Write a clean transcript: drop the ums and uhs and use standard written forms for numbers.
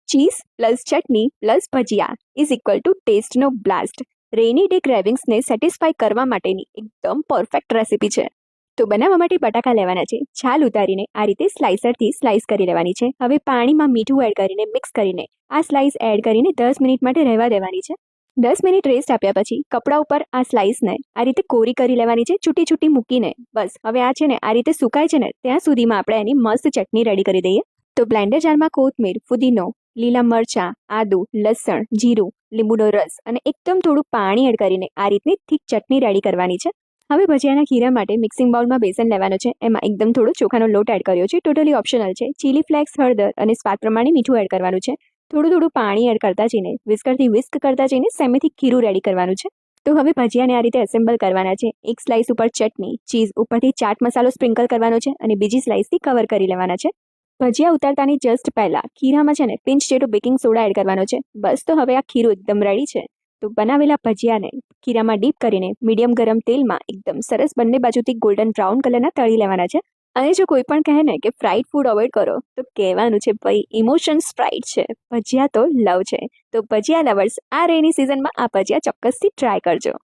Cheese plus chutney plus bhajiya is equal to ટેસ્ટનો blast. રેની day ક્રેવિંગ્સને satisfy કરવા માટેની એકદમ પરફેક્ટ રેસીપી છે. તો બનાવવા માટે બટાકા લેવાના છે. છાલ ઉતારીને આ રીતે સ્લાઇસરથી સ્લાઇસ કરી લેવાની છે. હવે પાણીમાં મીઠું એડ કરીને મિક્સ કરીને આ સ્લાઇસ એડ કરીને 10 મિનિટ માટે રહેવા દેવાની છે. 10 મિનિટ રેસ્ટ આપ્યા પછી કપડા ઉપર આ સ્લાઇસને આ રીતે કોરી કરી લેવાની છે, છૂટી છૂટી મૂકીને. બસ હવે આ છે ને આ રીતે સુકાય છે ને ત્યાં સુધીમાં આપણે એની મસ્ત ચટણી રેડી કરી દઈએ. તો બ્લેન્ડર જારમાં કોથમીર, ફુદીનો, લીલા મરચાં, આદુ, લસણ, જીરું, લીંબુનો રસ અને એકદમ થોડું પાણી એડ કરીને આ રીતની થીક ચટણી રેડી કરવાની છે. હવે ભજીયાના ખીરા માટે મિક્સિંગ બાઉલમાં બેસન લેવાનો છે. એમાં એકદમ થોડો ચોખાનો લોટ એડ કર્યો છે. ટોટલી ઓપ્શનલ છે. ચીલી ફ્લેક્સ, હળદર અને સ્વાદ પ્રમાણે મીઠું એડ કરવાનું છે. થોડું પાણી એડ કરતા જઈને વિસ્કરથી વિસ્ક કરતા જઈને સેમેથી ખીરું રેડી કરવાનું છે. તો હવે ભજીયાને આ રીતે એસેમ્બલ કરવાના છે. એક સ્લાઇસ ઉપર ચટણી, ચીઝ, ઉપરથી ચાટ મસાલો સ્પ્રિંકલ કરવાનો છે અને બીજી સ્લાઇસથી કવર કરી લેવાના છે. ભજીયા ઉતારતાની જસ્ટ પહેલા ખીરામાં છે ને પિંચ જેટલું બેકિંગ સોડા એડ કરવાનો છે. બસ તો હવે આ ખીરું એકદમ રેડી છે. તો બનાવેલા ભજીયાને ખીરામાં ડીપ કરીને મીડિયમ ગરમ તેલમાં એકદમ સરસ બંને બાજુથી ગોલ્ડન બ્રાઉન કલરના તળી લેવાના છે. અને જો કોઈ પણ કહે ને કે ફ્રાઈડ ફૂડ અવોઇડ કરો તો કહેવાનું છે ભાઈ ઇમોશન્સ ફ્રાઈડ છે, ભજીયા તો લવ છે. તો ભજીયા લવર્સ આ રેની સિઝનમાં આ ભજીયા ચોક્કસથી ટ્રાય કરજો.